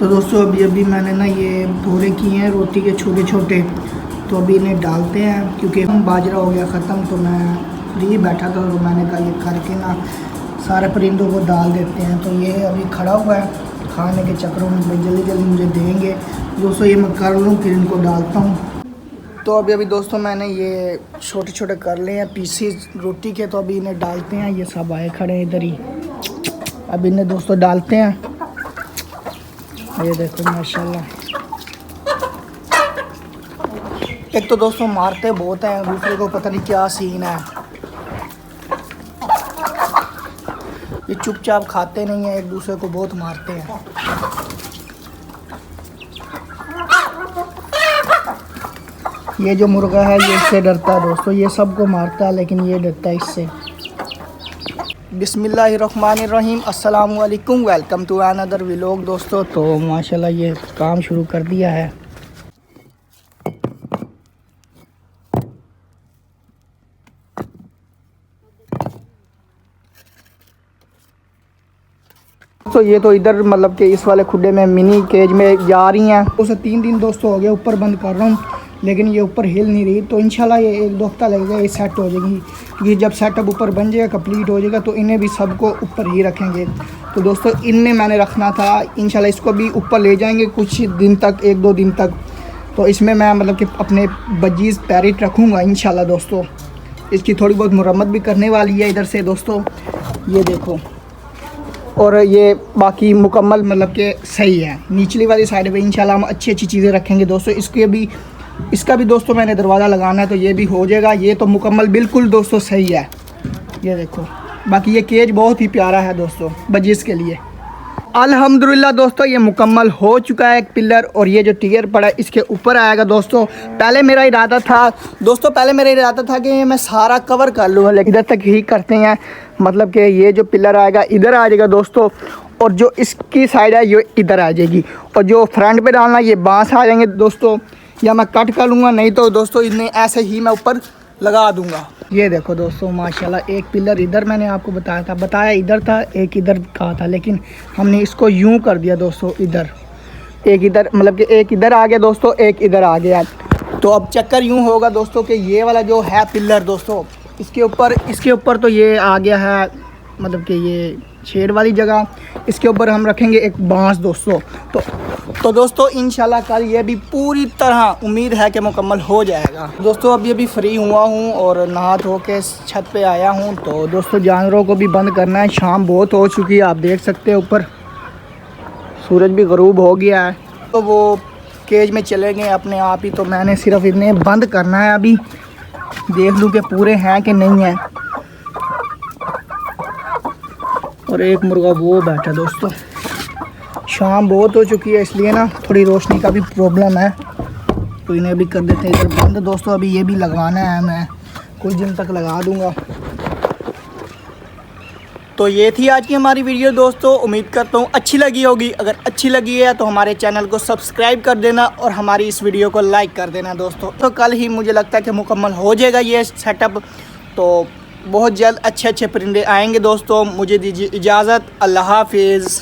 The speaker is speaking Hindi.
तो दोस्तों अभी मैंने ना ये भोरे किए हैं रोटी के छोटे छोटे। तो अभी इन्हें डालते हैं क्योंकि बाजरा हो गया ख़त्म। तो मैं फ्री बैठा था तो मैंने कहा ये करके ना सारे परिंदों को डाल देते हैं। तो ये अभी खड़ा हुआ है खाने के चक्करों में, जल्दी जल्दी मुझे देंगे। दोस्तों ये मैं कर लूँ फिर इनको डालता हूँ। तो अभी दोस्तों मैंने ये छोटे छोटे कर लिए हैं पीसीज रोटी के। तो अभी इन्हें डालते हैं। ये सब आए खड़े हैं इधर ही। अभी इन्हें दोस्तों डालते हैं। ये देखो माशाल्लाह। एक तो दोस्तों मारते बहुत हैं, दूसरे को पता नहीं क्या सीन है। ये चुपचाप खाते नहीं हैं, एक दूसरे को बहुत मारते हैं। ये जो मुर्गा है ये इससे डरता है दोस्तों, ये सबको मारता है लेकिन ये डरता है इससे। बिस्मिल्लाहिर्रहमानिर्रहीम, अस्सलाम वालेकुम, वेलकम टू अनदर व्लॉग दोस्तों। तो माशाल्लाह ये काम शुरू कर दिया है। तो ये तो इधर मतलब कि इस वाले खुड्डे में मिनी केज में जा रही हैं। उसे 3 दिन दोस्तों हो गए ऊपर बंद कर रहा हूँ लेकिन ये ऊपर हिल नहीं रही। तो इंशाल्लाह ये 1-2 हफ्ता लगेगा, ये सेट हो जाएगी। ये जब सेटअप ऊपर बन जाएगा, कंप्लीट हो जाएगा तो इन्हें भी सबको ऊपर ही रखेंगे। तो दोस्तों इनमें मैंने रखना था, इंशाल्लाह इसको भी ऊपर ले जाएंगे कुछ दिन तक, 1-2 दिन तक। तो इसमें मैं मतलब कि अपने बजीज़ पैरेट रखूँगा इंशाल्लाह दोस्तों। इसकी थोड़ी बहुत मुरम्मत भी करने वाली है इधर से दोस्तों, ये देखो। और ये बाकी मुकम्मल मतलब कि सही है। निचली वाली साइड पे इंशाल्लाह हम अच्छी चीज़ें रखेंगे दोस्तों। इसका भी दोस्तों मैंने दरवाज़ा लगाना है तो ये भी हो जाएगा। ये तो मुकम्मल बिल्कुल दोस्तों सही है, ये देखो। बाकी ये केज बहुत ही प्यारा है दोस्तों बजीज़ के लिए। अल्हम्दुलिल्लाह दोस्तों ये मुकम्मल हो चुका है एक पिलर। और ये जो टियर पड़ा है इसके ऊपर आएगा दोस्तों। पहले मेरा इरादा था कि मैं सारा कवर कर लूँगा, लेकिन इधर तक ही करते हैं। मतलब कि ये जो पिलर आएगा इधर आ जाएगा दोस्तों, और जो इसकी साइड है ये इधर आ जाएगी। और जो फ्रंट पे डालना ये बांस आ जाएंगे दोस्तों, या मैं कट कर लूँगा, नहीं तो दोस्तों इन्हें ऐसे ही मैं ऊपर लगा दूँगा। ये देखो दोस्तों माशाल्लाह, एक पिलर इधर मैंने आपको बताया इधर था, एक इधर कहा था, लेकिन हमने इसको यूं कर दिया दोस्तों। इधर एक इधर मतलब कि एक इधर आ गया दोस्तों, एक इधर आ गया। तो अब चक्कर यूं होगा दोस्तों कि ये वाला जो है पिलर दोस्तों, इसके ऊपर तो ये आ गया है मतलब कि ये शेड वाली जगह, इसके ऊपर हम रखेंगे एक बांस दोस्तों। तो दोस्तों इंशाल्लाह कल ये भी पूरी तरह उम्मीद है कि मुकम्मल हो जाएगा दोस्तों। अभी फ्री हुआ हूँ और नहा धो के छत पे आया हूँ। तो दोस्तों जानवरों को भी बंद करना है, शाम बहुत हो चुकी है, आप देख सकते हैं ऊपर सूरज भी गरूब हो गया है। तो वो केज में चले गए अपने आप ही। तो मैंने सिर्फ इन्हें बंद करना है, अभी देख लूँ कि पूरे हैं कि नहीं हैं। और एक मुर्गा वो बैठा दोस्तों। शाम बहुत हो चुकी है इसलिए ना थोड़ी रोशनी का भी प्रॉब्लम है, तो इन्हें भी कर देते हैं इधर बंद दोस्तों। अभी ये भी लगाना है, मैं कुछ दिन तक लगा दूंगा। तो ये थी आज की हमारी वीडियो दोस्तों। उम्मीद करता हूँ अच्छी लगी होगी। अगर अच्छी लगी है तो हमारे चैनल को सब्सक्राइब कर देना और हमारी इस वीडियो को लाइक कर देना दोस्तों। तो कल ही मुझे लगता है कि मुकम्मल हो जाएगा ये सेटअप। तो बहुत जल्द अच्छे परिंदे आएंगे दोस्तों। मुझे दीजिए इजाज़त, अल्लाह हाफिज़।